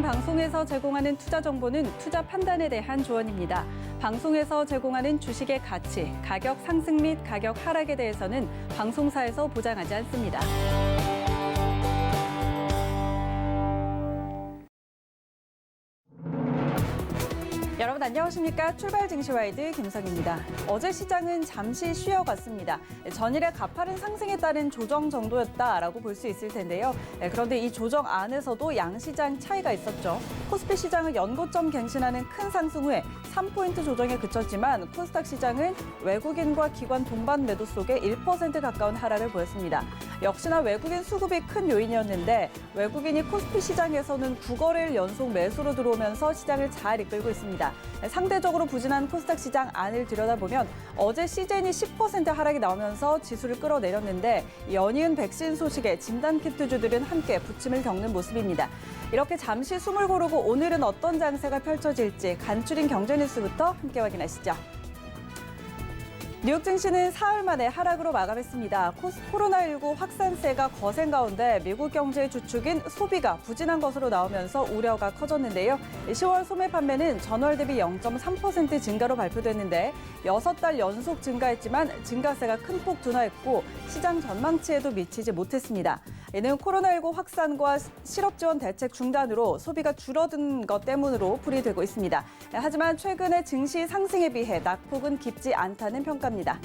방송에서 제공하는 투자 정보는 투자 판단에 대한 조언입니다. 방송에서 제공하는 주식의 가치, 가격 상승 및 가격 하락에 대해서는 방송사에서 보장하지 않습니다. 여러분 안녕하십니까? 출발 증시와이드 김성입니다. 어제 시장은 잠시 쉬어갔습니다. 전일의 가파른 상승에 따른 조정 정도였다라고 볼 수 있을 텐데요. 그런데 이 조정 안에서도 양시장 차이가 있었죠. 코스피 시장은 연고점 갱신하는 큰 상승 후에 3포인트 조정에 그쳤지만 코스닥 시장은 외국인과 기관 동반 매도 속에 1% 가까운 하락을 보였습니다. 역시나 외국인 수급이 큰 요인이었는데 외국인이 코스피 시장에서는 9거래일 연속 매수로 들어오면서 시장을 잘 이끌고 있습니다. 상대적으로 부진한 코스닥 시장 안을 들여다보면 어제 시젠이 10% 하락이 나오면서 지수를 끌어내렸는데 연이은 백신 소식에 진단키트주들은 함께 부침을 겪는 모습입니다. 이렇게 잠시 숨을 고르고 오늘은 어떤 장세가 펼쳐질지 간추린 경제뉴스부터 함께 확인하시죠. 뉴욕 증시는 사흘 만에 하락으로 마감했습니다. 코로나19 확산세가 거센 가운데 미국 경제의 주축인 소비가 부진한 것으로 나오면서 우려가 커졌는데요. 10월 소매 판매는 전월 대비 0.3% 증가로 발표됐는데 6달 연속 증가했지만 증가세가 큰 폭 둔화했고 시장 전망치에도 미치지 못했습니다. 이는 코로나19 확산과 실업 지원 대책 중단으로 소비가 줄어든 것 때문으로 풀이되고 있습니다. 하지만 최근의 증시 상승에 비해 낙폭은 깊지 않다는 평가입니다.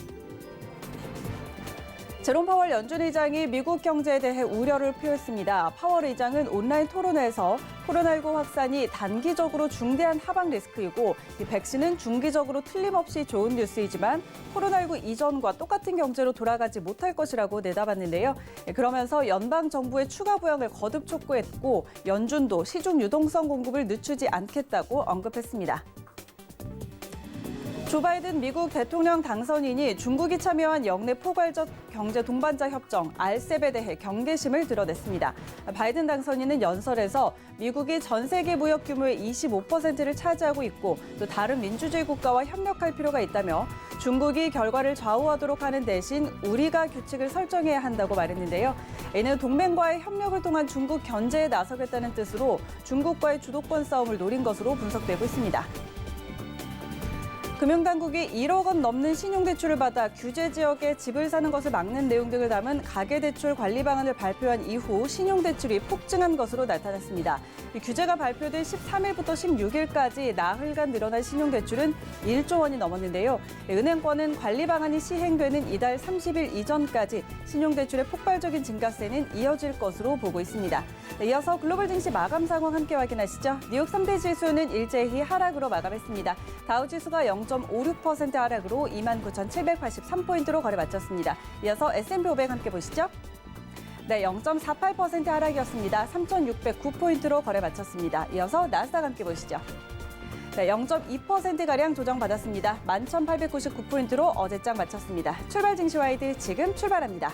제롬 파월 연준 의장이 미국 경제에 대해 우려를 표했습니다. 파월 의장은 온라인 토론회에서 코로나19 확산이 단기적으로 중대한 하방 리스크이고 이 백신은 중기적으로 틀림없이 좋은 뉴스이지만 코로나19 이전과 똑같은 경제로 돌아가지 못할 것이라고 내다봤는데요. 그러면서 연방 정부의 추가 부양을 거듭 촉구했고 연준도 시중 유동성 공급을 늦추지 않겠다고 언급했습니다. 조 바이든 미국 대통령 당선인이 중국이 참여한 역내 포괄적 경제 동반자 협정 RCEP에 대해 경계심을 드러냈습니다. 바이든 당선인은 연설에서 미국이 전 세계 무역 규모의 25%를 차지하고 있고 또 다른 민주주의 국가와 협력할 필요가 있다며 중국이 결과를 좌우하도록 하는 대신 우리가 규칙을 설정해야 한다고 말했는데요. 이는 동맹과의 협력을 통한 중국 견제에 나서겠다는 뜻으로 중국과의 주도권 싸움을 노린 것으로 분석되고 있습니다. 금융당국이 1억 원 넘는 신용대출을 받아 규제 지역에 집을 사는 것을 막는 내용 등을 담은 가계대출 관리 방안을 발표한 이후 신용대출이 폭증한 것으로 나타났습니다. 이 규제가 발표된 13일부터 16일까지 나흘간 늘어난 신용대출은 1조 원이 넘었는데요. 은행권은 관리 방안이 시행되는 이달 30일 이전까지 신용대출의 폭발적인 증가세는 이어질 것으로 보고 있습니다. 이어서 글로벌 증시 마감 상황 함께 확인하시죠. 뉴욕 3대 지수는 일제히 하락으로 마감했습니다. 다우지수가 0.56% 하락으로 29,783포인트로 거래 마쳤습니다. 이어서 S&P 500 함께 보시죠. 네, 0.48% 하락이었습니다. 3,609포인트로 거래 마쳤습니다. 이어서 나스닥 함께 보시죠. 네, 0.2%가량 조정받았습니다. 11,899포인트로 어제장 마쳤습니다. 출발 증시와이드 지금 출발합니다.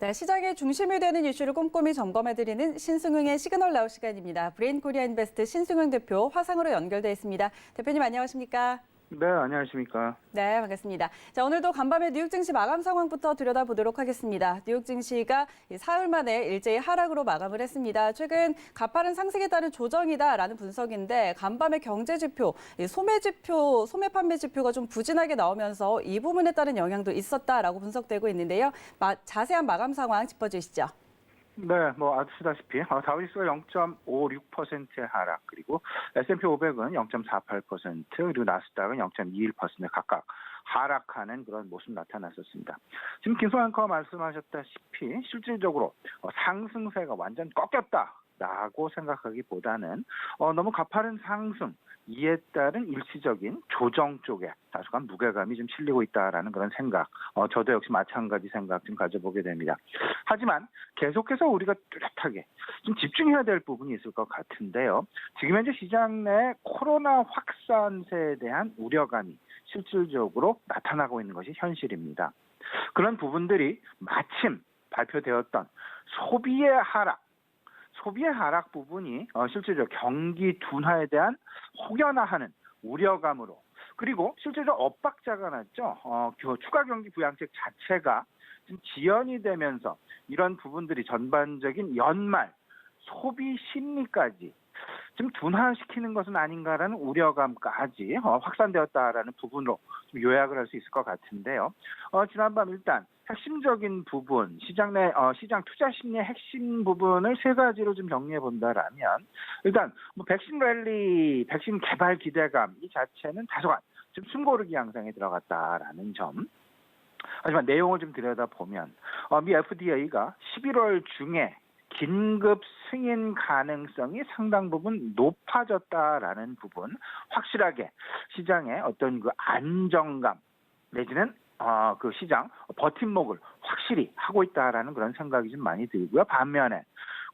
네, 시장의 중심이 되는 이슈를 꼼꼼히 점검해드리는 신승흥의 시그널 나우 시간입니다. 브레인 코리아 인베스트 신승흥 대표 화상으로 연결돼 있습니다. 대표님 안녕하십니까? 네, 안녕하십니까. 네, 반갑습니다. 자, 오늘도 간밤에 뉴욕 증시 마감 상황부터 들여다보도록 하겠습니다. 뉴욕 증시가 사흘 만에 일제히 하락으로 마감을 했습니다. 최근 가파른 상승에 따른 조정이다라는 분석인데 간밤에 경제 지표, 소매 판매 지표가 좀 부진하게 나오면서 이 부분에 따른 영향도 있었다라고 분석되고 있는데요. 자세한 마감 상황 짚어주시죠. 네, 아시다시피 다우지수가 0.56%의 하락, 그리고 S&P 500은 0.48%, 그리고 나스닥은 0.21% 각각 하락하는 그런 모습 나타났었습니다. 지금 김소연 앵커가 말씀하셨다시피 실질적으로 상승세가 완전 꺾였다라고 생각하기보다는 너무 가파른 상승, 이에 따른 일시적인 조정 쪽에 다소간 무게감이 좀 실리고 있다라는 그런 생각, 저도 역시 마찬가지 생각 좀 가져보게 됩니다. 하지만 계속해서 우리가 뚜렷하게 좀 집중해야 될 부분이 있을 것 같은데요. 지금 현재 시장 내 코로나 확산세에 대한 우려감이 실질적으로 나타나고 있는 것이 현실입니다. 그런 부분들이 마침 발표되었던 소비의 하락 부분이 실질적으로 경기 둔화에 대한 혹여나하는 우려감으로, 그리고 실제로 엇박자가 났죠. 추가 경기 부양책 자체가 좀 지연이 되면서 이런 부분들이 전반적인 연말 소비 심리까지 좀 둔화시키는 것은 아닌가라는 우려감까지 확산되었다라는 부분으로 좀 요약을 할 수 있을 것 같은데요. 지난밤 일단 핵심적인 부분, 시장 투자 심리의 핵심 부분을 세 가지로 좀 정리해 본다라면, 일단 백신 랠리, 백신 개발 기대감 이 자체는 다소간 좀 숨고르기 양상에 들어갔다라는 점. 하지만 내용을 좀 들여다보면 미 FDA가 11월 중에 긴급 승인 가능성이 상당 부분 높아졌다라는 부분, 확실하게 시장의 어떤 그 안정감 내지는 그 시장 버팀목을 확실히 하고 있다라는 그런 생각이 좀 많이 들고요. 반면에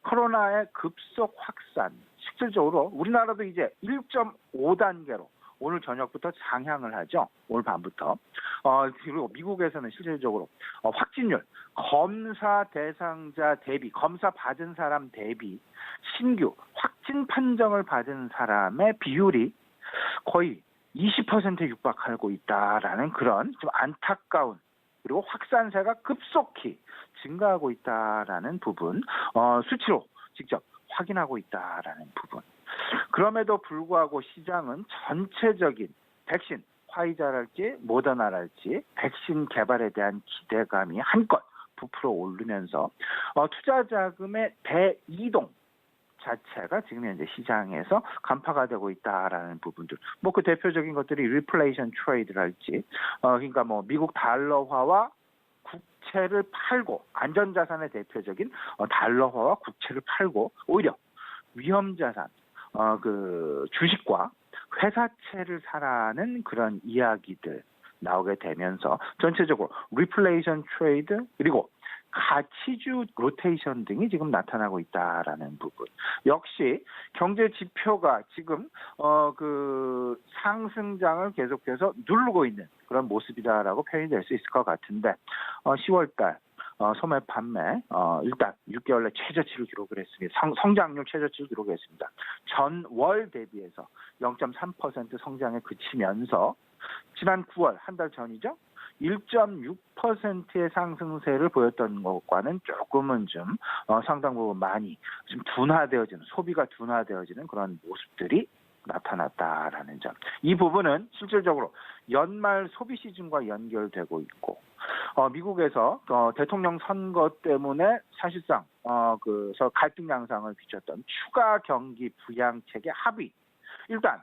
코로나의 급속 확산, 실질적으로 우리나라도 이제 1.5단계로 오늘 저녁부터 상향을 하죠. 오늘 밤부터. 그리고 미국에서는 실질적으로 확진율, 검사 대상자 대비, 검사 받은 사람 대비 신규 확진 판정을 받은 사람의 비율이 거의 20%에 육박하고 있다라는 그런 좀 안타까운, 그리고 확산세가 급속히 증가하고 있다라는 부분, 수치로 직접 확인하고 있다라는 부분. 그럼에도 불구하고 시장은 전체적인 백신, 화이자랄지 모더나랄지 백신 개발에 대한 기대감이 한껏 부풀어 오르면서 투자 자금의 대이동 자체가 지금 현재 시장에서 간파가 되고 있다라는 부분들. 그 대표적인 것들이 리플레이션 트레이드랄지, 그러니까 미국 달러화와 국채를 팔고, 안전자산의 대표적인 달러화와 국채를 팔고 오히려 위험자산, 그 주식과 회사채를 사라는 그런 이야기들 나오게 되면서 전체적으로 리플레이션 트레이드, 그리고 가치주 로테이션 등이 지금 나타나고 있다라는 부분. 역시 경제 지표가 지금 그 상승장을 계속해서 누르고 있는 그런 모습이다라고 표현이 될 수 있을 것 같은데, 10월달 소매 판매 일단 6개월 내 최저치를 기록을 했습니다. 성장률 최저치를 기록했습니다. 전월 대비해서 0.3% 성장에 그치면서 지난 9월 한 달 전이죠. 1.6%의 상승세를 보였던 것과는 조금은 좀 상당 부분 많이 좀 둔화되어지는, 소비가 둔화되어지는 그런 모습들이 나타났다라는 점. 이 부분은 실질적으로 연말 소비 시즌과 연결되고 있고, 미국에서 대통령 선거 때문에 사실상 그래서 갈등 양상을 비췄던 추가 경기 부양책의 합의, 일단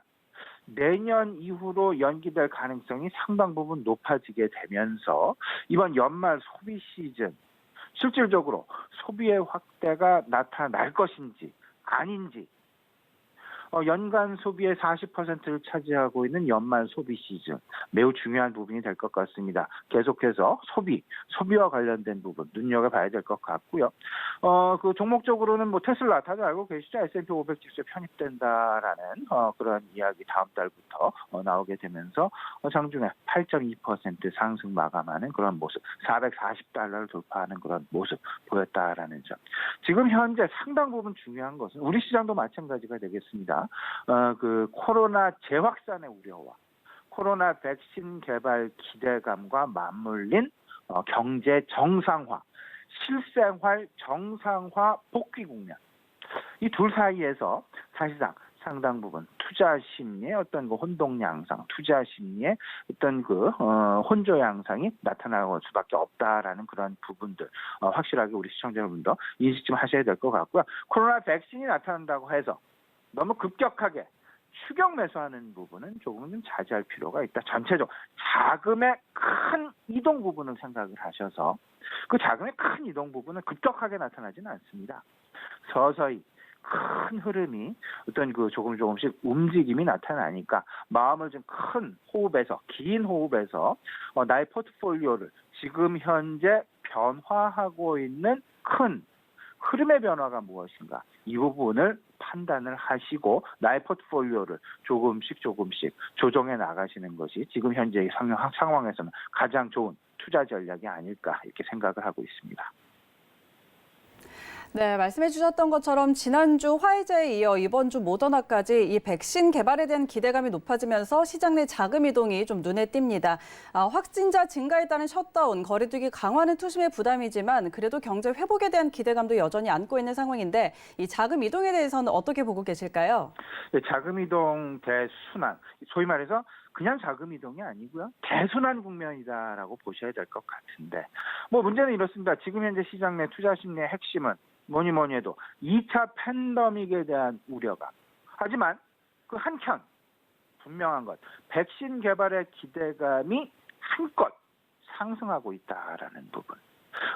내년 이후로 연기될 가능성이 상당 부분 높아지게 되면서 이번 연말 소비 시즌 실질적으로 소비의 확대가 나타날 것인지 아닌지 연간 소비의 40%를 차지하고 있는 연말 소비 시즌 매우 중요한 부분이 될 것 같습니다. 계속해서 소비와 관련된 부분 눈여겨봐야 될 것 같고요. 그 종목적으로는 뭐 테슬라 다들 알고 계시죠? S&P 500 지수에 편입된다라는 그런 이야기 다음 달부터 나오게 되면서 장중에 8.2% 상승 마감하는 그런 모습, 440달러를 돌파하는 그런 모습 보였다라는 점. 지금 현재 상당 부분 중요한 것은 우리 시장도 마찬가지가 되겠습니다. 그 코로나 재확산의 우려와 코로나 백신 개발 기대감과 맞물린 경제 정상화, 실생활 정상화 복귀 국면. 이 둘 사이에서 사실상 상당 부분 투자 심리의 어떤 그 혼동 양상, 투자 심리의 어떤 그 혼조 양상이 나타날 수밖에 없다라는 그런 부분들 확실하게 우리 시청자 여러분도 인식 좀 하셔야 될 것 같고요. 코로나 백신이 나타난다고 해서 너무 급격하게 추격 매수하는 부분은 조금 좀 자제할 필요가 있다. 전체적으로 자금의 큰 이동 부분을 생각을 하셔서 그 자금의 큰 이동 부분은 급격하게 나타나지는 않습니다. 서서히 큰 흐름이 어떤 그 조금씩 움직임이 나타나니까 마음을 좀 큰 호흡에서 긴 호흡에서 나의 포트폴리오를 지금 현재 변화하고 있는 큰 흐름의 변화가 무엇인가 이 부분을 판단을 하시고 나의 포트폴리오를 조금씩 조정해 나가시는 것이 지금 현재의 상황에서는 가장 좋은 투자 전략이 아닐까 이렇게 생각을 하고 있습니다. 네, 말씀해 주셨던 것처럼 지난주 화이자에 이어 이번 주 모더나까지 이 백신 개발에 대한 기대감이 높아지면서 시장 내 자금 이동이 좀 눈에 띕니다. 확진자 증가에 따른 셧다운, 거리두기 강화는 투심의 부담이지만 그래도 경제 회복에 대한 기대감도 여전히 안고 있는 상황인데 이 자금 이동에 대해서는 어떻게 보고 계실까요? 네, 자금 이동 대순환, 소위 말해서 그냥 자금 이동이 아니고요. 대순환 국면이다라고 보셔야 될 것 같은데 뭐 문제는 이렇습니다. 지금 현재 시장 내 투자 심리의 핵심은 뭐니 해도 2차 팬데믹에 대한 우려가. 하지만 그 한켠 분명한 것, 백신 개발의 기대감이 한껏 상승하고 있다라는 부분.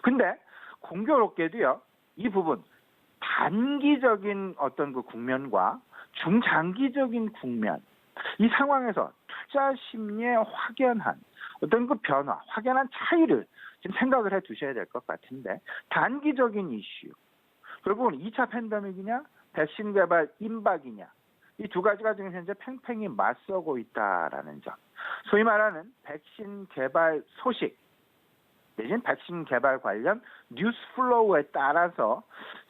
근데 공교롭게도요, 이 부분 단기적인 어떤 그 국면과 중장기적인 국면, 이 상황에서 투자 심리에 확연한 어떤 그 변화, 확연한 차이를 좀 생각을 해 두셔야 될 것 같은데 단기적인 이슈. 결국은 2차 팬데믹이냐, 백신 개발 임박이냐, 이 두 가지가 지금 현재 팽팽히 맞서고 있다라는 점. 소위 말하는 백신 개발 소식, 내지는 백신 개발 관련 뉴스 플로우에 따라서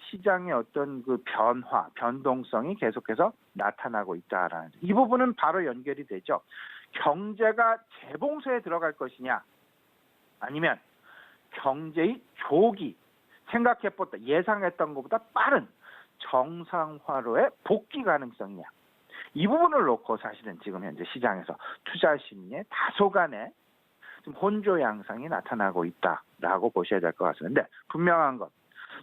시장의 어떤 그 변화, 변동성이 계속해서 나타나고 있다라는 점. 이 부분은 바로 연결이 되죠. 경제가 재봉쇄에 들어갈 것이냐, 아니면 경제의 조기, 생각해봤다, 예상했던 것보다 빠른 정상화로의 복귀 가능성이냐. 이 부분을 놓고 사실은 지금 현재 시장에서 투자 심리에 다소간의 좀 혼조 양상이 나타나고 있다라고 보셔야 될 것 같습니다. 근데 분명한 것,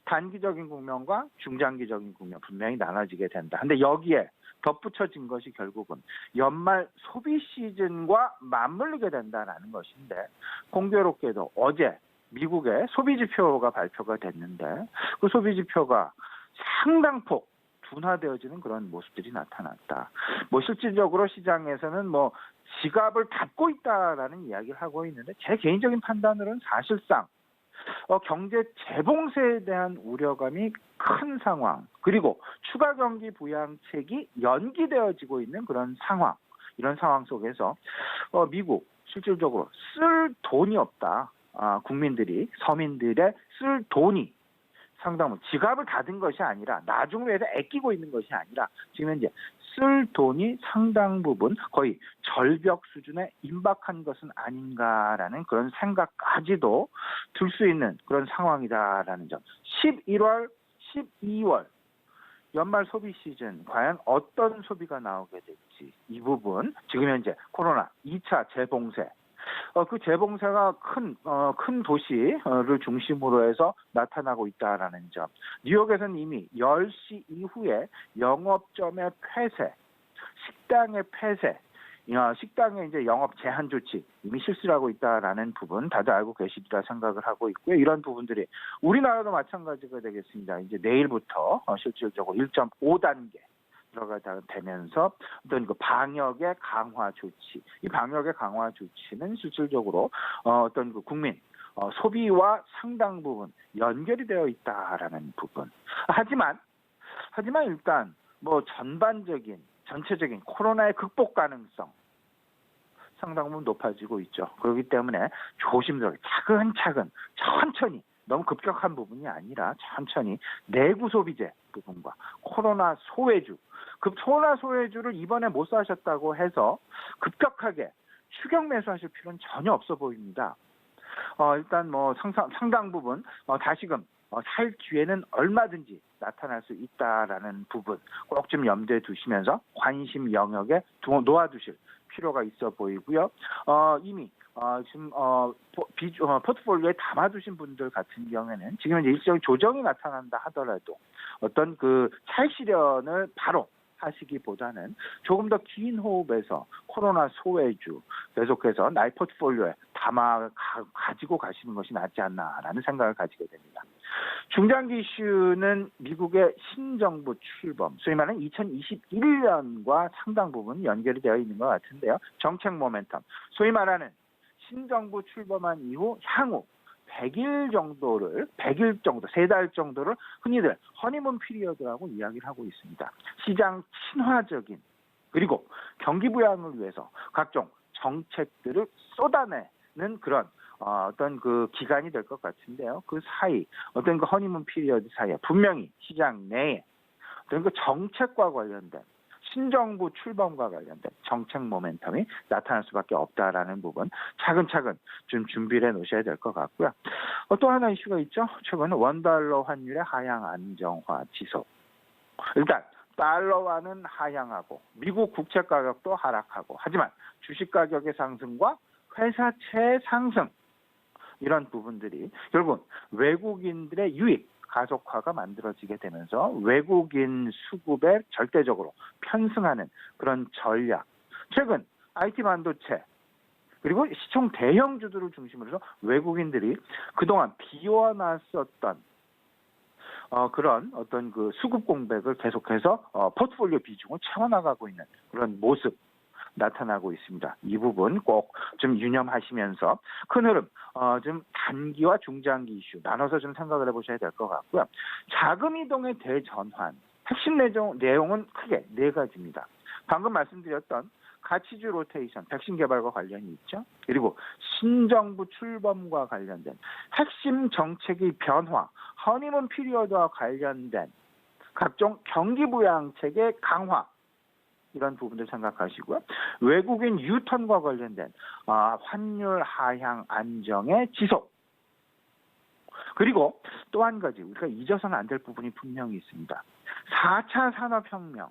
단기적인 국면과 중장기적인 국면 분명히 나눠지게 된다. 근데 여기에 덧붙여진 것이 결국은 연말 소비 시즌과 맞물리게 된다는 것인데 공교롭게도 어제 미국의 소비 지표가 발표가 됐는데 그 소비 지표가 상당폭 둔화되어지는 그런 모습들이 나타났다. 뭐 실질적으로 시장에서는 뭐 지갑을 닫고 있다라는 이야기를 하고 있는데 제 개인적인 판단으로는 사실상 경제 재봉쇄에 대한 우려감이 큰 상황, 그리고 추가 경기 부양책이 연기되어지고 있는 그런 상황, 이런 상황 속에서 미국 실질적으로 쓸 돈이 없다. 국민들이, 서민들의 쓸 돈이 상당히 지갑을 닫은 것이 아니라 나중을 위해서 아끼고 있는 것이 아니라 지금 현재 쓸 돈이 상당 부분 거의 절벽 수준에 임박한 것은 아닌가라는 그런 생각까지도 들 수 있는 그런 상황이다라는 점. 11월, 12월 연말 소비 시즌 과연 어떤 소비가 나오게 될지 이 부분 지금 현재 코로나 2차 재봉쇄 그 재봉쇄가 큰 도시를 중심으로 해서 나타나고 있다라는 점. 뉴욕에서는 이미 10시 이후에 영업점의 폐쇄, 식당의 폐쇄, 식당의 이제 영업 제한 조치 이미 실시를 하고 있다라는 부분 다들 알고 계시리라 생각을 하고 있고요. 이런 부분들이 우리나라도 마찬가지가 되겠습니다. 이제 내일부터 실질적으로 1.5단계 들어가다 되면서 어떤 그 방역의 강화 조치, 이 방역의 강화 조치는 실질적으로 어떤 그 국민 소비와 상당 부분 연결이 되어 있다라는 부분. 하지만 일단 뭐 전체적인 코로나의 극복 가능성 상당 부분 높아지고 있죠. 그렇기 때문에 조심스럽게 차근차근 천천히 너무 급격한 부분이 아니라 천천히 내구 소비재 부분과 코로나 소외주를 이번에 못 사셨다고 해서 급격하게 추격 매수하실 필요는 전혀 없어 보입니다. 일단 뭐 상당 부분 다시금 살 기회는 얼마든지 나타날 수 있다라는 부분 꼭 좀 염두에 두시면서 관심 영역에 놓아두실 필요가 있어 보이고요. 이미 지금 포트폴리오에 담아두신 분들 같은 경우에는 지금 이제 일정 조정이 나타난다 하더라도 어떤 그 차익 실현을 바로 하시기보다는 조금 더 긴 호흡에서 코로나 소외주 계속해서 나의 포트폴리오에 가지고 가시는 것이 낫지 않나라는 생각을 가지게 됩니다. 중장기 이슈는 미국의 신정부 출범, 소위 말하는 2021년과 상당 부분 연결이 되어 있는 것 같은데요. 정책 모멘텀, 소위 말하는 신정부 출범한 이후 향후 100일 정도, 3달 정도를 흔히들 허니문 피리어드라고 이야기를 하고 있습니다. 시장 친화적인 그리고 경기 부양을 위해서 각종 정책들을 쏟아내는 그런 어떤 그 기간이 될 것 같은데요. 그 사이 어떤 그 허니문 피리어드 사이에 분명히 시장 내에 어떤 그 정책과 관련된 신정부 출범과 관련된 정책 모멘텀이 나타날 수밖에 없다라는 부분 차근차근 좀 준비를 해놓으셔야 될 것 같고요. 또 하나 이슈가 있죠. 최근 원달러 환율의 하향 안정화 지속. 일단 달러화는 하향하고 미국 국채 가격도 하락하고 하지만 주식 가격의 상승과 회사채 상승 이런 부분들이 결국은 외국인들의 유입 가속화가 만들어지게 되면서 외국인 수급에 절대적으로 편승하는 그런 전략. 최근 IT 반도체 그리고 시총 대형주들을 중심으로 해서 외국인들이 그동안 비워놨었던 그런 어떤 그 수급 공백을 계속해서 포트폴리오 비중을 채워나가고 있는 그런 모습 나타나고 있습니다. 이 부분 꼭 좀 유념하시면서 큰 흐름, 좀 단기와 중장기 이슈 나눠서 좀 생각을 해보셔야 될 것 같고요. 자금 이동의 대전환, 핵심 내용은 크게 4가지입니다. 방금 말씀드렸던 가치주 로테이션, 백신 개발과 관련이 있죠. 그리고 신정부 출범과 관련된 핵심 정책의 변화, 허니문 피리어드와 관련된 각종 경기 부양책의 강화, 이런 부분들 생각하시고요. 외국인 유턴과 관련된 환율 하향 안정의 지속. 그리고 또 한 가지 우리가 잊어서는 안 될 부분이 분명히 있습니다. 4차 산업혁명.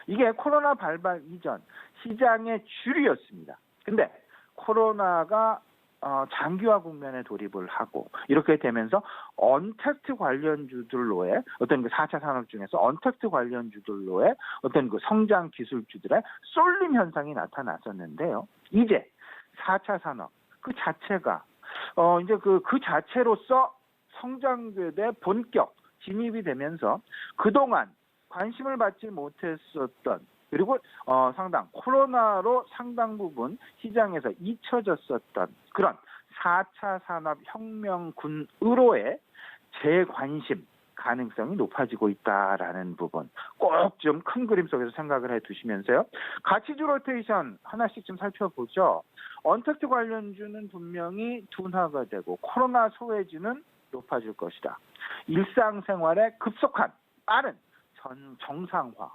이게 코로나 발발 이전 시장의 주류였습니다. 근데 코로나가 장기화 국면에 돌입을 하고 이렇게 되면서 언택트 관련주들로의 어떤 그 4차 산업 중에서 언택트 관련주들로의 어떤 그 성장 기술주들의 쏠림 현상이 나타났었는데요. 이제 4차 산업 그 자체가 이제 그 자체로서 성장궤에 본격 진입이 되면서 그동안 관심을 받지 못했었던 그리고 코로나로 상당 부분 시장에서 잊혀졌었던 그런 4차 산업혁명군으로의 재관심 가능성이 높아지고 있다라는 부분 꼭 좀 큰 그림 속에서 생각을 해두시면서요. 가치주 로테이션 하나씩 좀 살펴보죠. 언택트 관련주는 분명히 둔화가 되고 코로나 소외주는 높아질 것이다. 일상생활의 급속한 빠른 정상화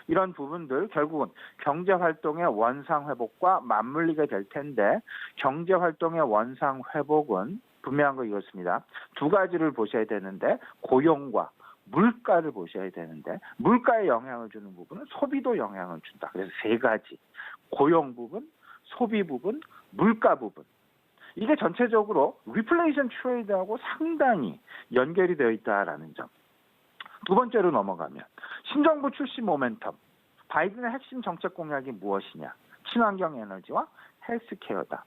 이런 부분들 결국은 경제활동의 원상회복과 맞물리게 될 텐데 경제활동의 원상회복은 분명한 거 이렇습니다. 2가지를 보셔야 되는데 고용과 물가를 보셔야 되는데 물가에 영향을 주는 부분은 소비도 영향을 준다. 그래서 3가지. 고용 부분, 소비 부분, 물가 부분. 이게 전체적으로 리플레이션 트레이드하고 상당히 연결이 되어 있다라는 점. 2번째로 넘어가면 신정부 출시 모멘텀, 바이든의 핵심 정책 공약이 무엇이냐, 친환경 에너지와 헬스케어다.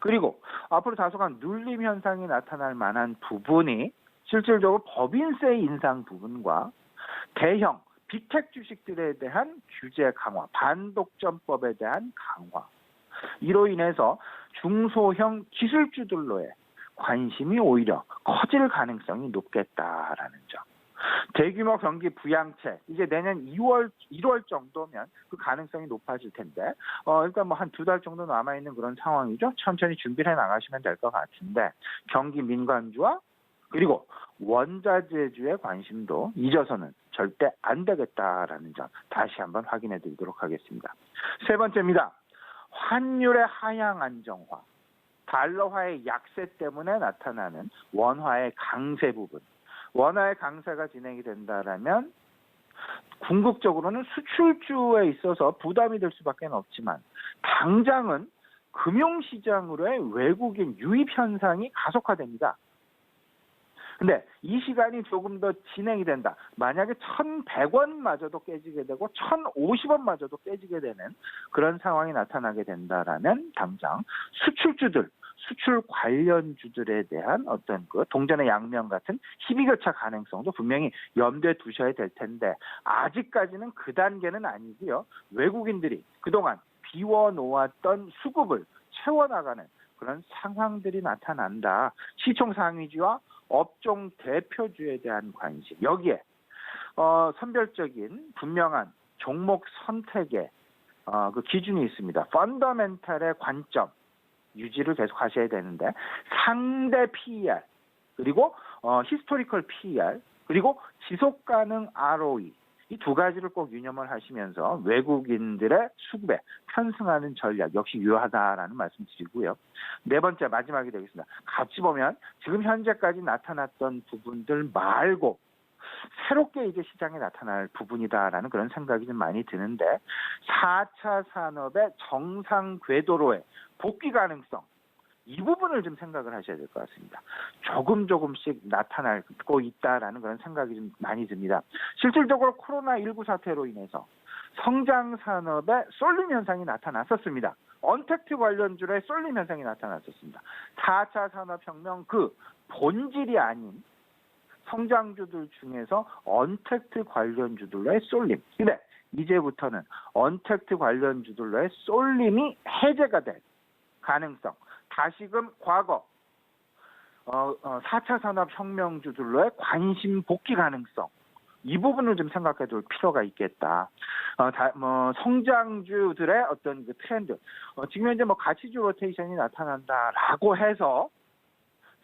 그리고 앞으로 다소간 눌림 현상이 나타날 만한 부분이 실질적으로 법인세 인상 부분과 대형 빅텍 주식들에 대한 규제 강화, 반독점법에 대한 강화. 이로 인해서 중소형 기술주들로의 관심이 오히려 커질 가능성이 높겠다라는 점. 대규모 경기 부양책, 이제 내년 1월 정도면 그 가능성이 높아질 텐데, 일단 뭐 한 2달 정도 남아있는 그런 상황이죠. 천천히 준비를 해 나가시면 될 것 같은데, 경기 민간주와 그리고 원자재주의 관심도 잊어서는 절대 안 되겠다라는 점 다시 한번 확인해 드리도록 하겠습니다. 세 번째입니다. 환율의 하향 안정화. 달러화의 약세 때문에 나타나는 원화의 강세 부분. 원화의 강세가 진행이 된다라면 궁극적으로는 수출주에 있어서 부담이 될 수밖에 없지만 당장은 금융시장으로의 외국인 유입 현상이 가속화됩니다. 근데 이 시간이 조금 더 진행이 된다. 만약에 1,100원마저도 깨지게 되고 1,050원마저도 깨지게 되는 그런 상황이 나타나게 된다라면 당장 수출주들, 수출 관련주들에 대한 어떤 그 동전의 양면 같은 희비교차 가능성도 분명히 염두에 두셔야 될 텐데 아직까지는 그 단계는 아니고요. 외국인들이 그동안 비워놓았던 수급을 채워나가는 그런 상황들이 나타난다. 시총 상위주와 업종 대표주에 대한 관심. 여기에 선별적인 분명한 종목 선택의 그 기준이 있습니다. 펀더멘탈의 관점 유지를 계속 하셔야 되는데 상대 PER 그리고 히스토리컬 PER 그리고 지속가능 ROE 이 두 가지를 꼭 유념을 하시면서 외국인들의 수급에 편승하는 전략 역시 유효하다라는 말씀 드리고요. 네 번째 마지막이 되겠습니다. 같이 보면 지금 현재까지 나타났던 부분들 말고 새롭게 이제 시장에 나타날 부분이다라는 그런 생각이 좀 많이 드는데 4차 산업의 정상 궤도로의 복귀 가능성 이 부분을 좀 생각을 하셔야 될 것 같습니다. 조금씩 나타나고 있다라는 그런 생각이 좀 많이 듭니다. 실질적으로 코로나19 사태로 인해서 성장 산업에 쏠림 현상이 나타났었습니다. 언택트 관련주의 쏠림 현상이 나타났었습니다. 4차 산업혁명 그 본질이 아닌 성장주들 중에서 언택트 관련주들로의 쏠림. 근데 이제부터는 언택트 관련주들로의 쏠림이 해제가 될 가능성. 다시금 과거 4차 산업혁명주들로의 관심 복귀 가능성. 이 부분을 좀 생각해 둘 필요가 있겠다. 성장주들의 어떤 그 트렌드. 지금 현재 뭐 가치주 로테이션이 나타난다라고 해서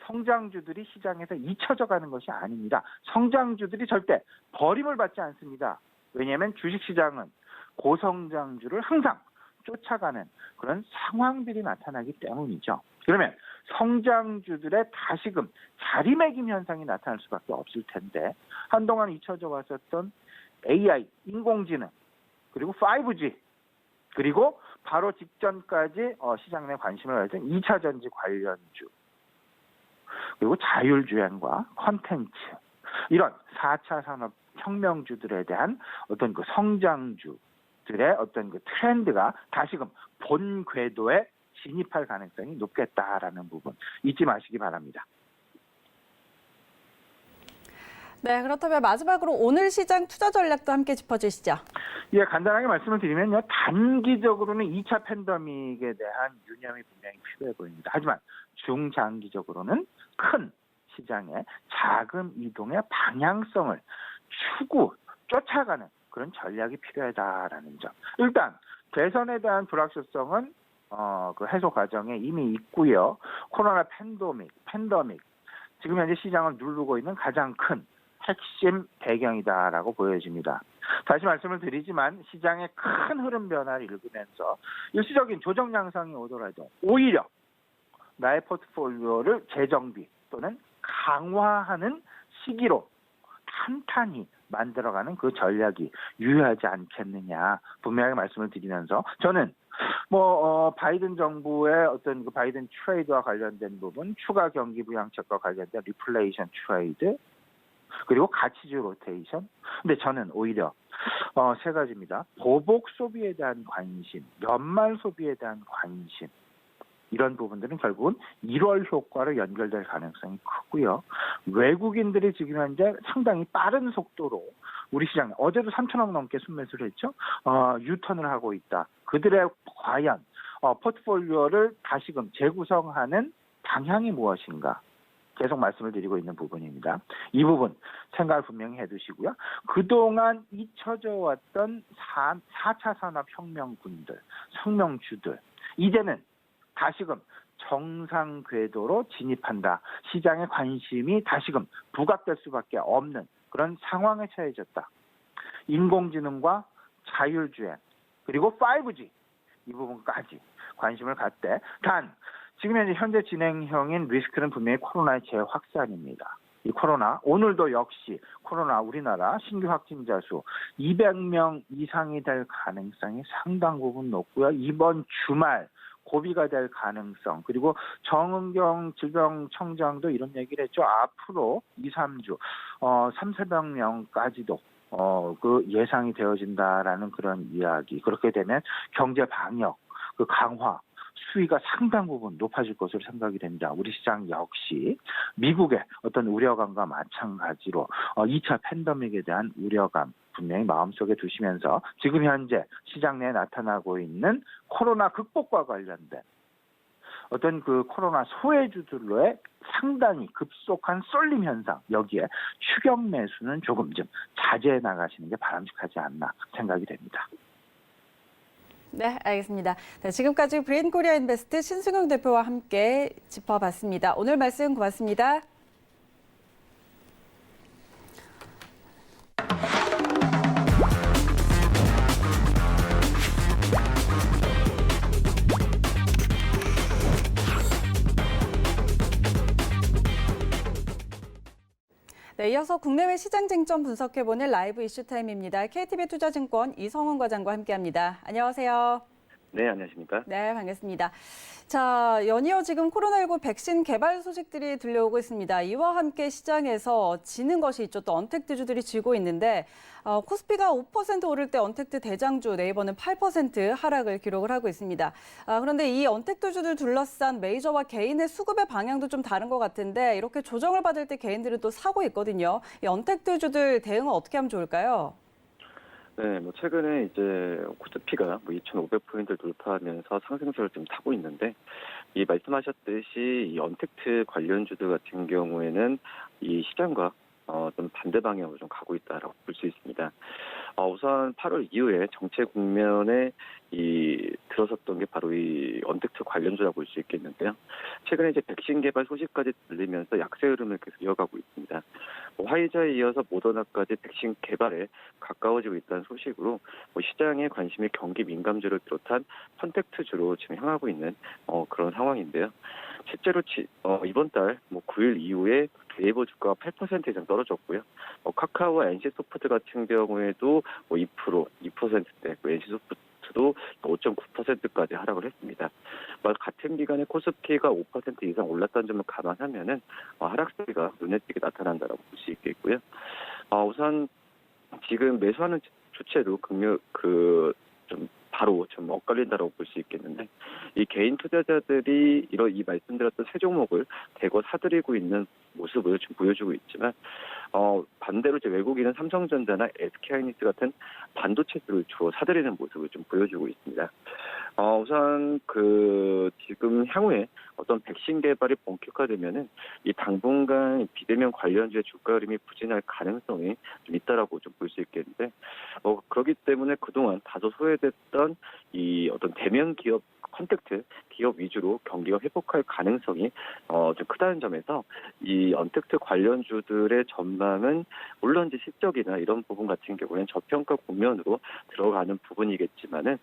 성장주들이 시장에서 잊혀져 가는 것이 아닙니다. 성장주들이 절대 버림을 받지 않습니다. 왜냐하면 주식시장은 고성장주를 항상 쫓아가는 그런 상황들이 나타나기 때문이죠. 그러면 성장주들의 다시금 자리매김 현상이 나타날 수밖에 없을 텐데 한동안 잊혀져 왔었던 AI, 인공지능, 그리고 5G, 그리고 바로 직전까지 시장 내 관심을 가졌던 2차 전지 관련주, 그리고 자율주행과 콘텐츠, 이런 4차 산업 혁명주들에 대한 어떤 그 성장주들의 어떤 그 트렌드가 다시금 본 궤도에 진입할 가능성이 높겠다라는 부분 잊지 마시기 바랍니다. 네, 그렇다면 마지막으로 오늘 시장 투자 전략도 함께 짚어주시죠. 예, 간단하게 말씀을 드리면요. 단기적으로는 2차 팬데믹에 대한 유념이 분명히 필요해 보입니다. 하지만 중장기적으로는 큰 시장의 자금 이동의 방향성을 쫓아가는 그런 전략이 필요하다라는 점. 일단 대선에 대한 불확실성은 그 해소 과정에 이미 있고요. 코로나 팬데믹 지금 현재 시장을 누르고 있는 가장 큰 핵심 배경이다라고 보여집니다. 다시 말씀을 드리지만 시장의 큰 흐름 변화를 읽으면서 일시적인 조정 양상이 오더라도 오히려 나의 포트폴리오를 재정비 또는 강화하는 시기로 탄탄히 만들어가는 그 전략이 유효하지 않겠느냐 분명하게 말씀을 드리면서 저는 바이든 정부의 어떤 그 바이든 트레이드와 관련된 부분, 추가 경기 부양책과 관련된 리플레이션 트레이드, 그리고 가치주 로테이션. 근데 저는 오히려 세 가지입니다. 보복 소비에 대한 관심, 연말 소비에 대한 관심, 이런 부분들은 결국은 1월 효과로 연결될 가능성이 크고요. 외국인들이 지금 현재 상당히 빠른 속도로 우리 시장 어제도 3천억 넘게 순매수를 했죠. 유턴을 하고 있다. 그들의 과연 포트폴리오를 다시금 재구성하는 방향이 무엇인가? 계속 말씀을 드리고 있는 부분입니다. 이 부분 생각을 분명히 해두시고요. 그동안 잊혀져 왔던 4차 산업혁명군들, 혁명주들 이제는 다시금 정상 궤도로 진입한다. 시장의 관심이 다시금 부각될 수밖에 없는 그런 상황에 처해졌다. 인공지능과 자율주행 그리고 5G 이 부분까지 관심을 갖되 단 지금 현재 진행형인 리스크는 분명히 코로나의 재확산입니다. 이 코로나 오늘도 역시 코로나 우리나라 신규 확진자 수 200명 이상이 될 가능성이 상당 부분 높고요. 이번 주말 고비가 될 가능성 그리고 정은경 질병청장도 이런 얘기를 했죠. 앞으로 2, 3주 3,400명까지도 그 예상이 되어진다라는 그런 이야기. 그렇게 되면 경제 방역 그 강화 수위가 상당 부분 높아질 것으로 생각이 됩니다. 우리 시장 역시 미국의 어떤 우려감과 마찬가지로 2차 팬데믹에 대한 우려감 분명히 마음속에 두시면서 지금 현재 시장 내에 나타나고 있는 코로나 극복과 관련된 어떤 그 코로나 소외주들로의 상당히 급속한 쏠림 현상 여기에 추격 매수는 조금 좀 자제해 나가시는 게 바람직하지 않나 생각이 됩니다. 네, 알겠습니다. 네, 지금까지 브레인코리아 인베스트 신승용 대표와 함께 짚어봤습니다. 오늘 말씀 고맙습니다. 네, 이어서 국내외 시장 쟁점 분석해보는 라이브 이슈 타임입니다. KTB 투자증권 이성훈 과장과 함께합니다. 안녕하세요. 네, 안녕하십니까? 네, 반갑습니다. 자, 연이어 지금 코로나19 백신 개발 소식들이 들려오고 있습니다. 이와 함께 시장에서 지는 것이 있죠. 또 언택트주들이 지고 있는데 코스피가 5% 오를 때 언택트 대장주 네이버는 8% 하락을 기록을 하고 있습니다. 그런데 이 언택트주들 둘러싼 메이저와 개인의 수급의 방향도 좀 다른 것 같은데 이렇게 조정을 받을 때 개인들은 또 사고 있거든요. 이 언택트주들 대응은 어떻게 하면 좋을까요? 네, 최근에 이제 코스피가 2,500포인트를 돌파하면서 상승세를 좀 타고 있는데, 이 말씀하셨듯이 이 언택트 관련주들 같은 경우에는 이 시장과 좀 반대 방향으로 좀 가고 있다라고 볼 수 있습니다. 우선 8월 이후에 정체 국면에 들어섰던 게 바로 이 언택트 관련주라고 볼 수 있겠는데요. 최근에 이제 백신 개발 소식까지 들리면서 약세 흐름을 계속 이어가고 있습니다. 화이자에 이어서 모더나까지 백신 개발에 가까워지고 있다는 소식으로 시장의 관심이 경기 민감주를 비롯한 컨택트주로 지금 향하고 있는 그런 상황인데요. 실제로 이번 달 9일 이후에 네이버 주가가 8% 이상 떨어졌고요. 카카오와 NC소프트 같은 경우에도 2%대, NC소프트도 5.9%까지 하락을 했습니다. 같은 기간에 코스피가 5% 이상 올랐다는 점을 감안하면은 하락세가 눈에 띄게 나타난다라고 볼 수 있겠고요. 우선 지금 매수하는 주체도 좀 바로 좀 엇갈린다라고 볼 수 있겠는데, 이 개인 투자자들이 이 말씀드렸던 세 종목을 대거 사들이고 있는 모습을 좀 보여주고 있지만, 반대로 이제 외국인은 삼성전자나 SK하이닉스 같은 반도체들을 주로 사들이는 모습을 좀 보여주고 있습니다. 우선 지금 향후에 어떤 백신 개발이 본격화되면은 이 당분간 비대면 관련주의 주가 흐름이 부진할 가능성이 좀 있다라고 좀 볼 수 있겠는데, 그렇기 때문에 그동안 다소 소외됐던 이 어떤 대면 기업 컨택트 기업 위주로 경기가 회복할 가능성이 좀 크다는 점에서 이 언택트 관련주들의 전망은 물론 이제 실적이나 이런 부분 같은 경우에는 저평가 국면으로 들어가는 부분이겠지만은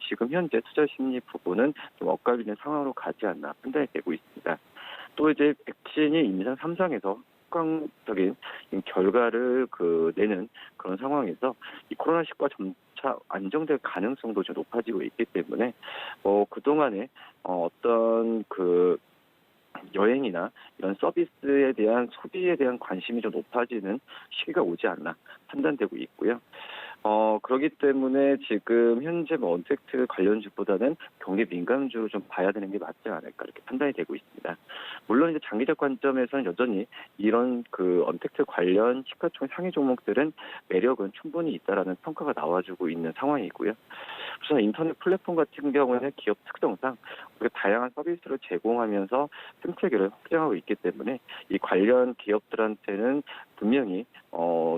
지금 현재 투자 심리 부분은 좀 엇갈리는 상황으로 가지 않나 판단이 되고 있습니다. 또 이제 백신이 임상 3상에서 확정적인 결과를 내는 그런 상황에서 이 코로나19가 점차 안정될 가능성도 좀 높아지고 있기 때문에 그동안에 어떤 여행이나 이런 서비스에 대한 소비에 대한 관심이 좀 높아지는 시기가 오지 않나 판단되고 있고요. 그렇기 때문에 지금 현재 뭐 언택트 관련주보다는 경기 민감주로 좀 봐야 되는 게 맞지 않을까 이렇게 판단이 되고 있습니다. 물론 이제 장기적 관점에서는 여전히 이런 그 언택트 관련 시가총 상위 종목들은 매력은 충분히 있다라는 평가가 나와주고 있는 상황이고요. 우선 인터넷 플랫폼 같은 경우에는 기업 특성상 우리가 다양한 서비스를 제공하면서 생태계를 확장하고 있기 때문에 이 관련 기업들한테는 분명히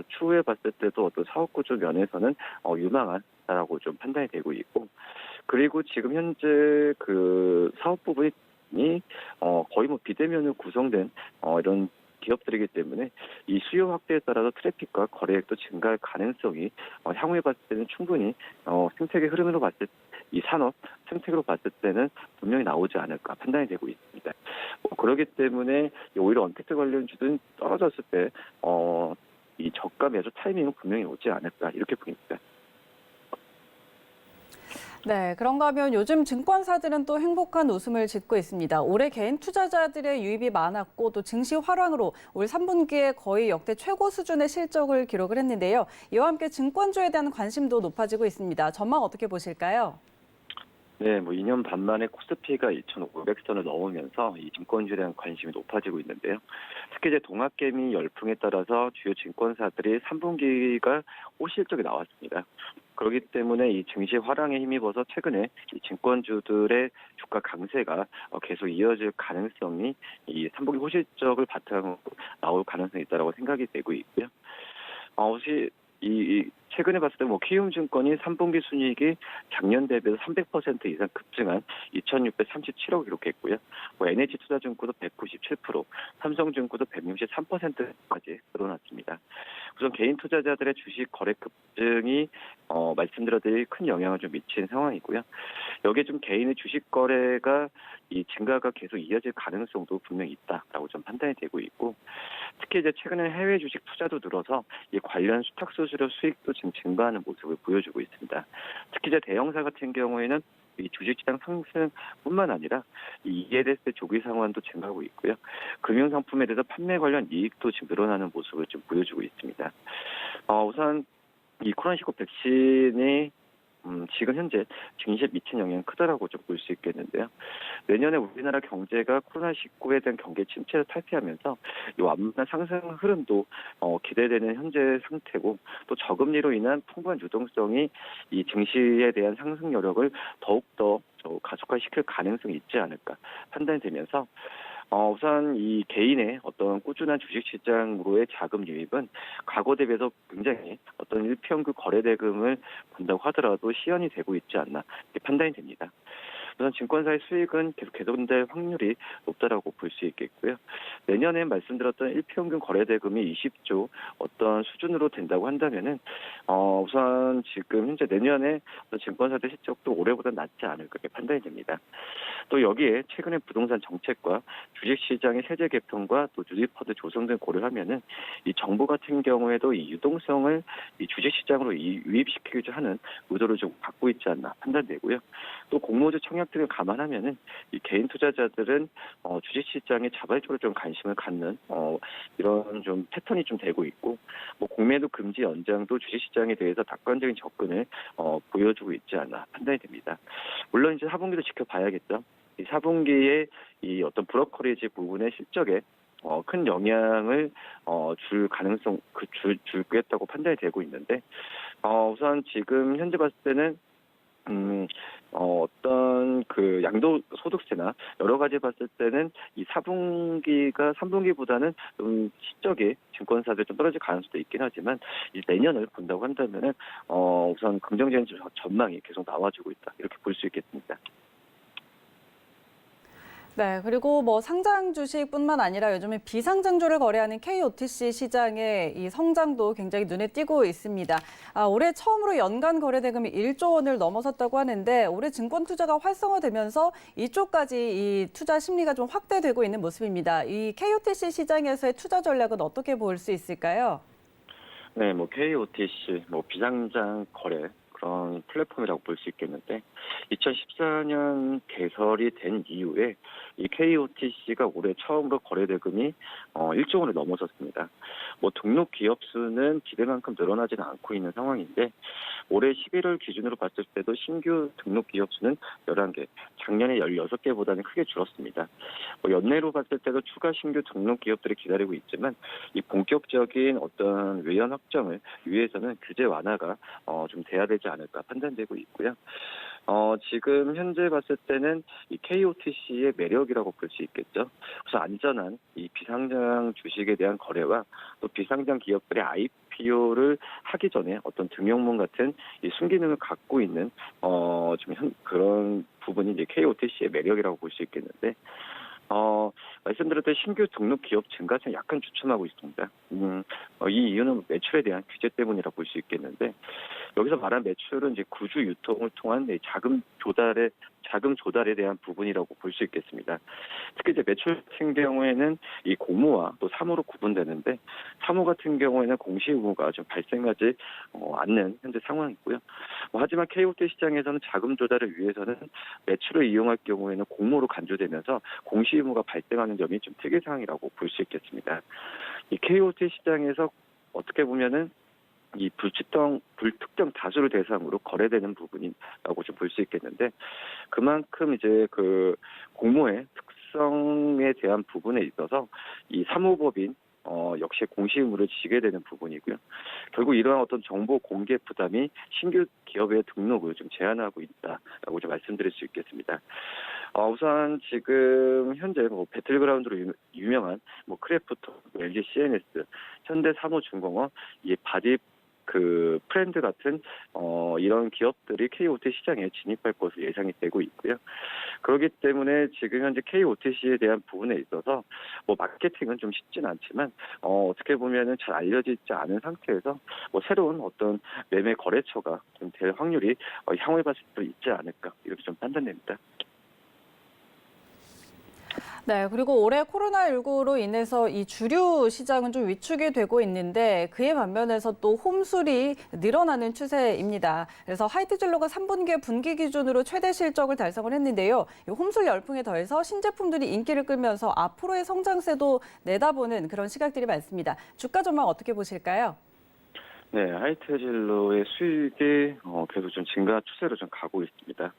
추후에 봤을 때도 어떤 사업 구조 면에서는 유망하다라고 좀 판단이 되고 있고, 그리고 지금 현재 그 사업 부분이 거의 뭐 비대면으로 구성된 이런 기업들이기 때문에 이 수요 확대에 따라서 트래픽과 거래액도 증가할 가능성이 향후에 봤을 때는 충분히 생태계 흐름으로 봤을 때 이 산업 생태계로 봤을 때는 분명히 나오지 않을까 판단이 되고 있습니다. 그렇기 때문에 오히려 언택트 관련주는 떨어졌을 때 이 저가 매수 타이밍은 분명히 오지 않을까 이렇게 보입니다. 네, 그런가 하면 요즘 증권사들은 또 행복한 웃음을 짓고 있습니다. 올해 개인 투자자들의 유입이 많았고 또 증시 활황으로 올 3분기에 거의 역대 최고 수준의 실적을 기록을 했는데요. 이와 함께 증권주에 대한 관심도 높아지고 있습니다. 전망 어떻게 보실까요? 네, 뭐 2년 반 만에 코스피가 2,500선을 넘으면서 이 증권주에 대한 관심이 높아지고 있는데요. 특히 이제 동학개미 열풍에 따라서 주요 증권사들이 3분기가 호실적이 나왔습니다. 그렇기 때문에 이 증시 화랑에 힘입어서 최근에 이 증권주들의 주가 강세가 계속 이어질 가능성이 이 3분기 호실적을 바탕으로 나올 가능성이 있다고 생각이 되고 있고요. 혹시 최근에 봤을 때 뭐 키움증권이 3분기 순이익이 작년 대비해서 300% 이상 급증한 2,637억 기록했고요. 뭐 NH투자증권도 197%, 삼성증권도 163%까지 늘어났습니다. 우선 개인 투자자들의 주식 거래 급증이 말씀드렸듯이 큰 영향을 좀 미친 상황이고요. 여기에 좀 개인의 주식 거래가 이 증가가 계속 이어질 가능성도 분명히 있다라고 좀 판단이 되고 있고, 특히 이제 최근에 해외 주식 투자도 늘어서 이 관련 수탁 수수료 수익도 지금 증가하는 모습을 보여주고 있습니다. 특히 이제 대형사 같은 경우에는 이 주식시장 상승뿐만 아니라 이 ELS 조기 상환도 증가하고 있고요. 금융상품에 대해서 판매 관련 이익도 지금 늘어나는 모습을 좀 보여주고 있습니다. 우선 이 코로나19 백신이 지금 현재 증시에 미친 영향이 크다라고 좀 볼 수 있겠는데요. 내년에 우리나라 경제가 코로나19에 대한 경기 침체를 탈피하면서 이 완만한 상승 흐름도 기대되는 현재 상태고, 또 저금리로 인한 풍부한 유동성이 이 증시에 대한 상승 여력을 더욱더 가속화시킬 가능성이 있지 않을까 판단이 되면서 우선 이 개인의 어떤 꾸준한 주식시장으로의 자금 유입은 과거 대비해서 굉장히 어떤 일평균 거래대금을 본다고 하더라도 시현이 되고 있지 않나 이렇게 판단이 됩니다. 우선 증권사의 수익은 계속 개선될 확률이 높다라고 볼 수 있겠고요. 내년에 말씀드렸던 일평균 거래대금이 20조 어떤 수준으로 된다고 한다면은 우선 지금 현재 내년에 증권사들 실적도 올해보다 낫지 않을까 이렇게 판단이 됩니다. 또 여기에 최근에 부동산 정책과 주식시장의 세제 개편과 또 누리펀드 조성 등 고려하면은 이 정부 같은 경우에도 이 유동성을 이 주식시장으로 유입시키고자 하는 의도를 좀 갖고 있지 않나 판단되고요. 또 공모주 청약 등을 감안하면은 이 개인 투자자들은 주식시장에 자발적으로 좀 관심을 갖는 이런 좀 패턴이 좀 되고 있고, 뭐 공매도 금지 연장도 주식시장에 대해서 낙관적인 접근을 보여주고 있지 않나 판단이 됩니다. 물론 이제 4분기도 지켜봐야겠죠. 이 4분기에 이 어떤 브로커리지 부분의 실적에 큰 영향을 줄 가능성 줄겠다고 판단이 되고 있는데, 우선 지금 현재 봤을 때는 어떤 그 양도소득세나 여러 가지 봤을 때는 이 4분기가 3분기보다는 좀 실적이 증권사들 좀 떨어질 가능성도 있긴 하지만 이 내년을 본다고 한다면은 우선 긍정적인 전망이 계속 나와주고 있다 이렇게 볼 수 있겠습니다. 네, 그리고 뭐 상장 주식뿐만 아니라 요즘에 비상장주를 거래하는 KOTC 시장의 이 성장도 굉장히 눈에 띄고 있습니다. 올해 처음으로 연간 거래 대금이 1조 원을 넘어섰다고 하는데 올해 증권 투자가 활성화되면서 이쪽까지 이 투자 심리가 좀 확대되고 있는 모습입니다. 이 KOTC 시장에서의 투자 전략은 어떻게 볼 수 있을까요? 네, 뭐 KOTC, 뭐 비상장 거래 그런 플랫폼이라고 볼 수 있겠는데 2014년 개설이 된 이후에 이 KOTC가 올해 처음으로 거래 대금이 1조 원을 넘어섰습니다. 뭐 등록 기업 수는 기대만큼 늘어나지는 않고 있는 상황인데 올해 11월 기준으로 봤을 때도 신규 등록 기업 수는 11개, 작년에 16개보다는 크게 줄었습니다. 뭐 연내로 봤을 때도 추가 신규 등록 기업들이 기다리고 있지만 이 본격적인 어떤 외연 확정을 위해서는 규제 완화가 좀 돼야 되지 않을까 판단되고 있고요. 지금 현재 봤을 때는 이 KOTC의 매력이라고 볼 수 있겠죠. 그래서 안전한 이 비상장 주식에 대한 거래와 또 비상장 기업들의 IPO를 하기 전에 어떤 등용문 같은 이 순기능을 갖고 있는 좀 그런 부분이 이제 KOTC의 매력이라고 볼 수 있겠는데. 말씀드렸던 신규 등록 기업 증가세는 약간 주춤하고 있습니다. 이 이유는 매출에 대한 규제 때문이라고 볼 수 있겠는데, 여기서 말한 매출은 이제 구주 유통을 통한 자금 조달에 대한 부분이라고 볼 수 있겠습니다. 특히 이제 매출 같은 경우에는 이 공모와 또 사모로 구분되는데, 사모 같은 경우에는 공시 의무가 좀 발생하지 않는 현재 상황이고요. 하지만 KOT 시장에서는 자금 조달을 위해서는 매출을 이용할 경우에는 공모로 간주되면서 공시 의무가 발생하는 점이 좀 특이 사항이라고 볼 수 있겠습니다. 이 KOT 시장에서 어떻게 보면은 이 불특정 다수를 대상으로 거래되는 부분이라고 좀 볼 수 있겠는데, 그만큼 이제 그 공모의 특성에 대한 부분에 있어서 이 사모법인 역시 공시 의무를 지게 되는 부분이고요. 결국 이러한 어떤 정보 공개 부담이 신규 기업의 등록을 좀 제한하고 있다라고 좀 말씀드릴 수 있겠습니다. 우선 지금 현재 뭐 배틀그라운드로 유명한 뭐 크래프톤, LG CNS, 현대사모중공업, 이 바디 프렌드 같은 이런 기업들이 KOT 시장에 진입할 것으로 예상이 되고 있고요. 그렇기 때문에 지금 현재 KOTC에 대한 부분에 있어서 뭐 마케팅은 좀 쉽진 않지만 어떻게 보면은 잘 알려지지 않은 상태에서 뭐 새로운 어떤 매매 거래처가 좀 될 확률이 향후에 봤을 때 있지 않을까 이렇게 좀 판단됩니다. 네, 그리고 올해 코로나19로 인해서 이 주류 시장은 좀 위축이 되고 있는데 그에 반면에서 또 홈술이 늘어나는 추세입니다. 그래서 하이트진로가 3분기에 분기 기준으로 최대 실적을 달성을 했는데요. 이 홈술 열풍에 더해서 신제품들이 인기를 끌면서 앞으로의 성장세도 내다보는 그런 시각들이 많습니다. 주가 전망 어떻게 보실까요? 네, 하이트진로의 수익이 계속 좀 증가 추세로 좀 가고 있습니다.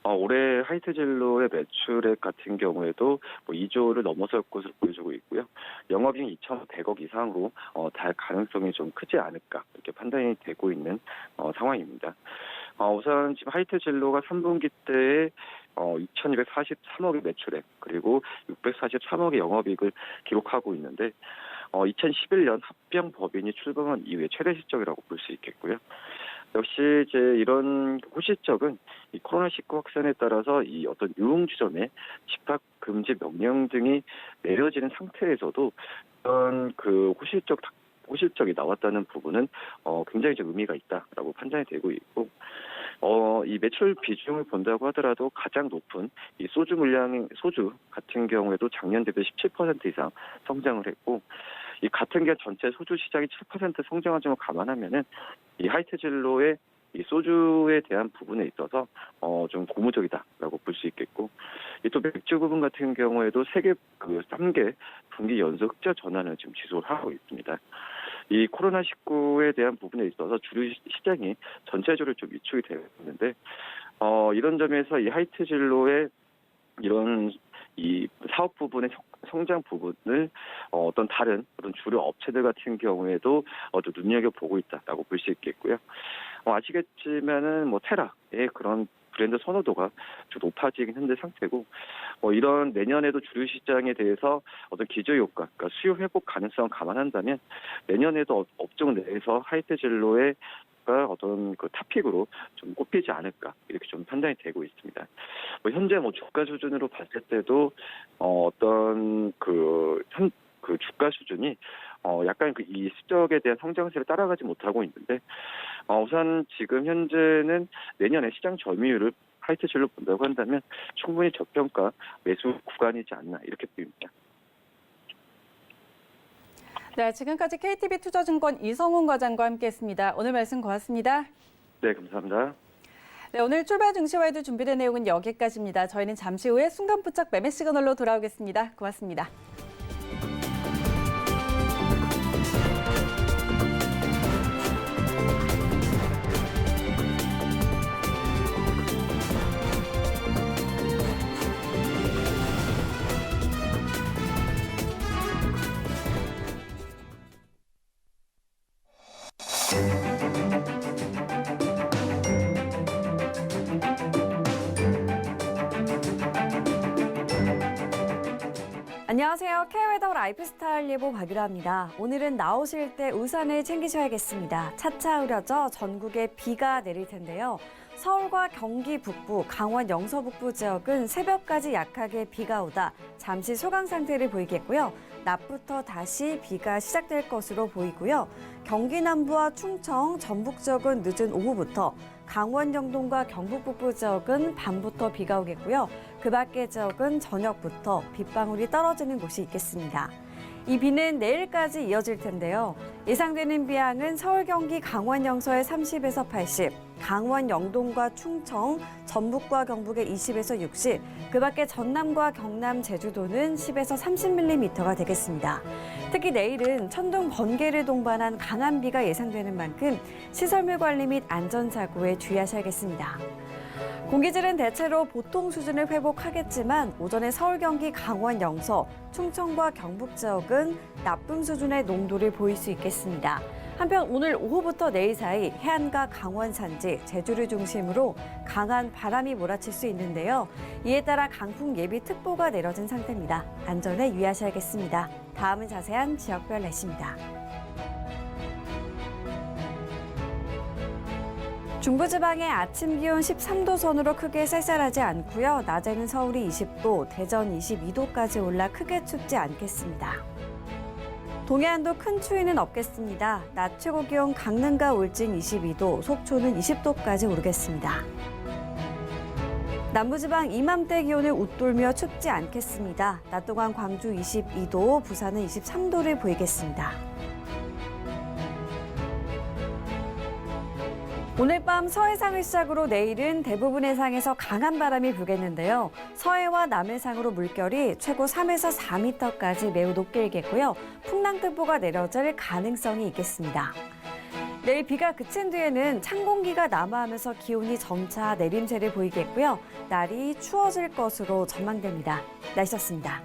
올해 하이트진로의 매출액 같은 경우에도 뭐 2조를 넘어설 것으로 보여지고 있고요. 영업이익 2,100억 이상으로 달 가능성이 좀 크지 않을까 이렇게 판단이 되고 있는 상황입니다. 우선 지금 하이트진로가 3분기 때에 2,243억의 매출액 그리고 643억의 영업이익을 기록하고 있는데 2011년 합병 법인이 출범한 이후에 최대 실적이라고 볼 수 있겠고요. 역시 이제 이런 호실적은 이 코로나19 확산에 따라서 이 어떤 유흥주점의 집합 금지 명령 등이 내려지는 상태에서도 이런 호실적이 나왔다는 부분은 굉장히 좀 의미가 있다라고 판단이 되고 있고, 이 매출 비중을 본다고 하더라도 가장 높은 이 소주 같은 경우에도 작년 대비 17% 이상 성장을 했고, 이 같은 게 전체 소주 시장이 7% 성장한 점을 감안하면은 이 하이트진로의 이 소주에 대한 부분에 있어서 좀 고무적이다라고 볼 수 있겠고, 또 맥주 부분 같은 경우에도 3개 분기 연속 흑자 전환을 지금 지속을 하고 있습니다. 이 코로나19에 대한 부분에 있어서 주류 시장이 전체적으로 좀 위축이 되고 있는데, 이런 점에서 이 하이트진로의 이런 이 사업 부분의 성장 부분을 어떤 다른 주류 업체들 같은 경우에도 또 눈여겨보고 있다라고 볼 수 있겠고요. 아시겠지만은 뭐 테라의 그런 브랜드 선호도가 좀 높아지긴 현재 상태고, 이런 내년에도 주류 시장에 대해서 어떤 기저효과, 그러니까 수요 회복 가능성을 감안한다면 내년에도 업종 내에서 하이트진로의 어떤 탑픽으로 좀 꼽히지 않을까 이렇게 좀 판단이 되고 있습니다. 현재 주가 수준으로 봤을 때도 어떤 주가 수준이 약간 이 실적에 대한 성장세를 따라가지 못하고 있는데, 우선 지금 현재는 내년에 시장 점유율을 하이트진로 본다고 한다면 충분히 저평가 매수 구간이지 않나 이렇게 보입니다. 네, 지금까지 KTB 투자증권 이성훈 과장과 함께했습니다. 오늘 말씀 고맙습니다. 네, 감사합니다. 네, 오늘 출발 증시와에도 준비된 내용은 여기까지입니다. 저희는 잠시 후에 순간부착 매매 시그널로 돌아오겠습니다. 고맙습니다. 안녕하세요. K웨더 라이프스타일 예보 박유라입니다. 오늘은 나오실 때 우산을 챙기셔야겠습니다. 차차 흐려져 전국에 비가 내릴 텐데요. 서울과 경기 북부, 강원 영서 북부 지역은 새벽까지 약하게 비가 오다 잠시 소강 상태를 보이겠고요. 낮부터 다시 비가 시작될 것으로 보이고요. 경기 남부와 충청, 전북 지역은 늦은 오후부터, 강원 영동과 경북 북부 지역은 밤부터 비가 오겠고요. 그 밖의 지역은 저녁부터 빗방울이 떨어지는 곳이 있겠습니다. 이 비는 내일까지 이어질 텐데요. 예상되는 비양은 서울, 경기, 강원 영서에 30에서 80, 강원 영동과 충청, 전북과 경북에 20에서 60, 그 밖에 전남과 경남, 제주도는 10에서 30mm가 되겠습니다. 특히 내일은 천둥, 번개를 동반한 강한 비가 예상되는 만큼 시설물 관리 및 안전사고에 주의하셔야겠습니다. 공기질은 대체로 보통 수준을 회복하겠지만 오전에 서울, 경기, 강원, 영서, 충청과 경북 지역은 나쁨 수준의 농도를 보일 수 있겠습니다. 한편 오늘 오후부터 내일 사이 해안과 강원 산지, 제주를 중심으로 강한 바람이 몰아칠 수 있는데요. 이에 따라 강풍 예비특보가 내려진 상태입니다. 안전에 유의하셔야겠습니다. 다음은 자세한 지역별 날씨입니다. 중부지방의 아침 기온 13도 선으로 크게 쌀쌀하지 않고요. 낮에는 서울이 20도, 대전 22도까지 올라 크게 춥지 않겠습니다. 동해안도 큰 추위는 없겠습니다. 낮 최고 기온 강릉과 울진 22도, 속초는 20도까지 오르겠습니다. 남부지방 이맘때 기온을 웃돌며 춥지 않겠습니다. 낮 동안 광주 22도, 부산은 23도를 보이겠습니다. 오늘 밤 서해상을 시작으로 내일은 대부분 해상에서 강한 바람이 불겠는데요. 서해와 남해상으로 물결이 최고 3에서 4m까지 매우 높게 일겠고요. 풍랑특보가 내려질 가능성이 있겠습니다. 내일 비가 그친 뒤에는 찬 공기가 남하하면서 기온이 점차 내림세를 보이겠고요. 날이 추워질 것으로 전망됩니다. 날씨였습니다.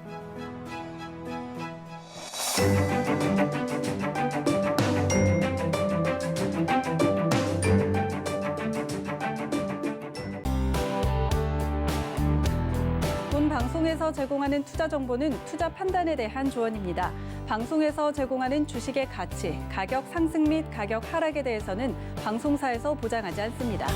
방송에서 제공하는 투자 정보는 투자 판단에 대한 조언입니다. 방송에서 제공하는 주식의 가치, 가격 상승 및 가격 하락에 대해서는 방송사에서 보장하지 않습니다.